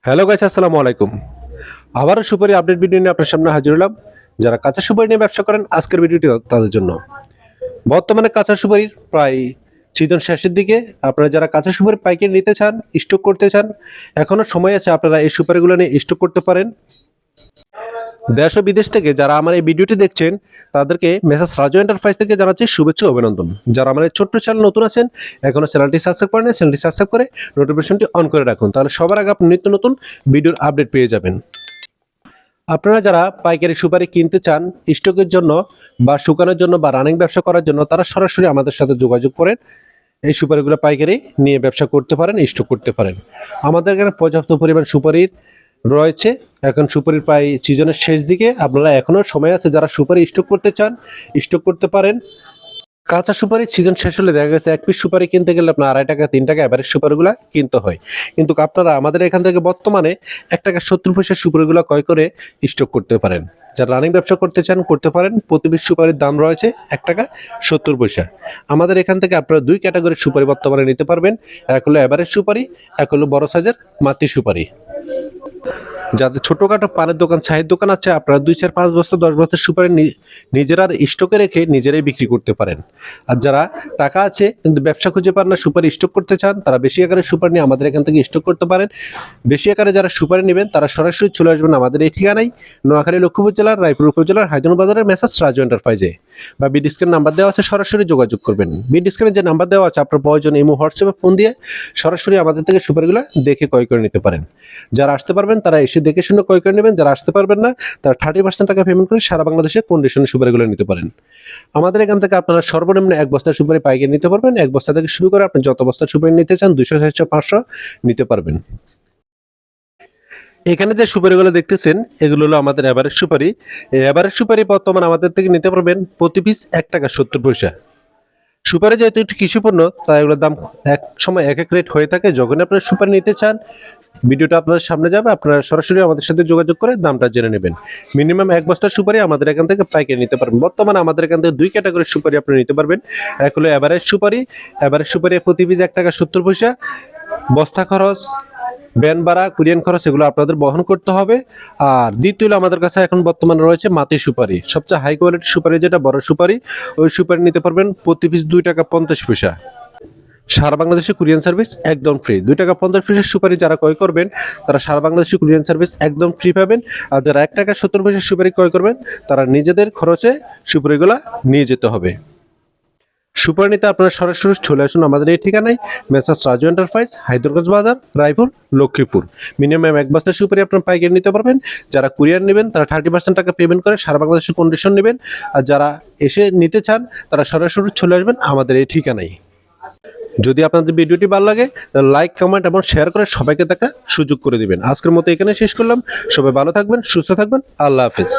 Hello guys, আসসালামু আলাইকুম। আবারও সুপারি আপডেট ভিডিও নিয়ে আপনার সামনে হাজির হলাম। যারা কাঁচা সুপারি নিয়ে ব্যবসা করেন, আজকের ভিডিওটি তাদের জন্য। বর্তমানে কাঁচা সুপারির প্রায় সিজন শেষের দিকে। আপনারা যারা কাঁচা সুপারি পাইকারি নিতে চান, স্টক করতে চান, এখনো সময় আছে, আপনারা এই সুপারিগুলো নিয়ে স্টক করতে পারেন। দেশ ও বিদেশ থেকে যারা আমার এই ভিডিওটি দেখছেন, তাদেরকে মেসার্স রাজু এন্টারপ্রাইজ থেকে জানাচ্ছি শুভেচ্ছা ও অভিনন্দন। যারা আমার এই ছোট্ট চ্যানেল নতুন আছেন, এখনো চ্যানেলটি সাবস্ক্রাইব করেন, চ্যানেলটি সাবস্ক্রাইব করে নোটিফিকেশনটি অন করে রাখুন, তাহলে সবার আগে আপনি নিত্য নতুন ভিডিওর আপডেট পেয়ে যাবেন। আপনারা যারা পাইকারি সুপারি কিনতে চান স্টকের জন্য বা শুকানোর জন্য বা রানিং ব্যবসা করার জন্য, তারা সরাসরি আমাদের সাথে যোগাযোগ করেন। এই সুপারিগুলো পাইকারি নিয়ে ব্যবসা করতে পারেন, স্টক করতে পারেন। আমাদের এখানে পর্যাপ্ত পরিমাণ সুপারির রয়েছে। এখন সুপারির প্রায় সিজনের শেষ দিকে, আপনারা এখনো সময় আছে, যারা সুপারি স্টক করতে চান স্টক করতে পারেন। কাঁচা সুপারি সিজন শেষ হলে দেখা গেছে এক পিস সুপারি কিনতে গেলে আপনার 2.5 টাকা 3 টাকা এভারেজ সুপারিগুলো কিনতে হয়। কিন্তু আপনারা আমাদের এখান থেকে বর্তমানে 1 টাকা 70 পয়সার সুপারিগুলো ক্রয় করে স্টক করতে পারেন। যারা রানিং ব্যবসা করতে চান করতে পারেন। প্রতি পিস সুপারির দাম রয়েছে 1 টাকা 70 পয়সা। আমাদের এখান থেকে আপনারা 2 ক্যাটাগরির সুপারি বর্তমানে নিতে পারবেন। এক হলো এভারেজ সুপারি, এক হলো বড় সাইজের মাতৃ সুপারি। যাদের ছোটখাটো পানের দোকান, চায়ের দোকান আছে, আপনারা 2-4-5 বস্তা 10 বস্তা সুপারি নিজেরা স্টকে রেখে নিজেরাই বিক্রি করতে পারেন। আর যারা টাকা আছে কিন্তু ব্যবসা খুঁজে পান না, সুপারি স্টক করতে চান, তারা বেশি আকারের সুপারি নিয়ে আমাদের এখান থেকে স্টক করতে পারেন। বেশি আকারে যারা সুপারি নেবেন, তারা সরাসরি চলে আসবেন আমাদের এই ঠিকানায়, নোয়াখালী লক্ষ্মীপুর জেলার রায়পুর উপজেলার হায়দ্রাবাদ বাজারের মেসার্স রাজু এন্টারপ্রাইজে, বা বিডি স্ক্রিন নাম্বার দেওয়া আছে, সরাসরি যোগাযোগ করবেন। বিডি স্ক্রিনে যে নাম্বার দেওয়া আছে, আপনার প্রয়োজন ইমো হোয়াটসঅ্যাপে ফোন দিয়ে সরাসরি আমাদের থেকে সুপারিগুলো দেখে ক্রয় করে নিতে পারেন। যারা আসতে পারবেন তারা এসে দেখে শুনে ক্রয় করে নেবেন। যারা আসতে পারবেন না, তারা 30% টাকা পেমেন্ট করে সারা বাংলাদেশে কন্ডিশনে সুপারিগুলো নিতে পারেন। আমাদের এখান থেকে আপনারা সর্বনিম্ন 1 বস্তা সুপারি পাইকারি নিতে পারবেন। 1 বস্তা থেকে শুরু করে আপনি যত বস্তা সুপারি নিতে চান 200, 400, 500 নিতে পারবেন। এখানে যে সুপারিগুলো দেখতেছেন, এগুলো হলো আমাদের এভারেজ সুপারি। এই এভারেজ সুপারি বর্তমানে আমাদের থেকে নিতে পারবেন প্রতি পিস 1 টাকা 70 পয়সা। সুপারি যেহেতু একটু কৃষি পণ্য, তাই এগুলোর দাম এক সময় এক এক রেট হয়ে থাকে। যখন আপনারা সুপারি নিতে চান, ভিডিওটা আপনার সামনে যাবে, আপনারা সরাসরি আমাদের সাথে যোগাযোগ করে দামটা জেনে নেবেন। মিনিমাম 1 বস্তার সুপারি আমাদের এখান থেকে পাইকারি নিতে পারবেন। বর্তমানে আমাদের এখান থেকে 2 ক্যাটাগরির সুপারি আপনি নিতে পারবেন। এক হলো এভারেজ সুপারি। এভারেজ সুপারি প্রতি পিস 1 টাকা 70 পয়সা। বস্তা খরচ, ভ্যান ভাড়া, কুরিয়ান খরচ এগুলো আপনাদের বহন করতে হবে। আর দ্বিতীয় হলো আমাদের কাছে এখন বর্তমানে রয়েছে মাটি সুপারি। সবচেয়ে হাই কোয়ালিটির সুপারি যেটা বড় সুপারি, ওই সুপারি নিতে পারবেন প্রতি পিস 2 টাকা 50 পয়সা। সারা বাংলাদেশে কুরিয়ান সার্ভিস একদম ফ্রি। 2 টাকা 50 পয়সার সুপারি যারা ক্রয় করবেন, তারা সারা বাংলাদেশে কুরিয়ান সার্ভিস একদম ফ্রি পাবেন। আর যারা 1 টাকা 70 পয়সার সুপারি ক্রয় করবেন, তারা নিজেদের খরচে সুপারিগুলা নিয়ে যেতে হবে। সুপারি নিতে আপনারা সরাসরি চলে আসুন আমাদের এই ঠিকানায়, মেসার্স রাজু এন্টারপ্রাইজ, হায়দ্রাবাদ বাজার, রায়পুর, লক্ষ্মীপুর। মিনিমাম 1 বস্তা সুপারি আপনার পাইকারি নিতে পারবেন। যারা কুরিয়ার নেবেন, তারা 30% টাকা পেমেন্ট করে সারা বাংলাদেশের কন্ডিশন নেবেন। আর যারা এসে নিতে চান, তারা সরাসরি চলে আসবেন আমাদের এই ঠিকানায়। যদি আপনাদের ভিডিওটি ভালো লাগে, তাহলে লাইক, কমেন্ট এবং শেয়ার করে সবাইকে দেখার সুযোগ করে দিবেন। আজকের মতো এখানে শেষ করলাম। সবাই ভালো থাকবেন, সুস্থ থাকবেন। আল্লাহ হাফেজ।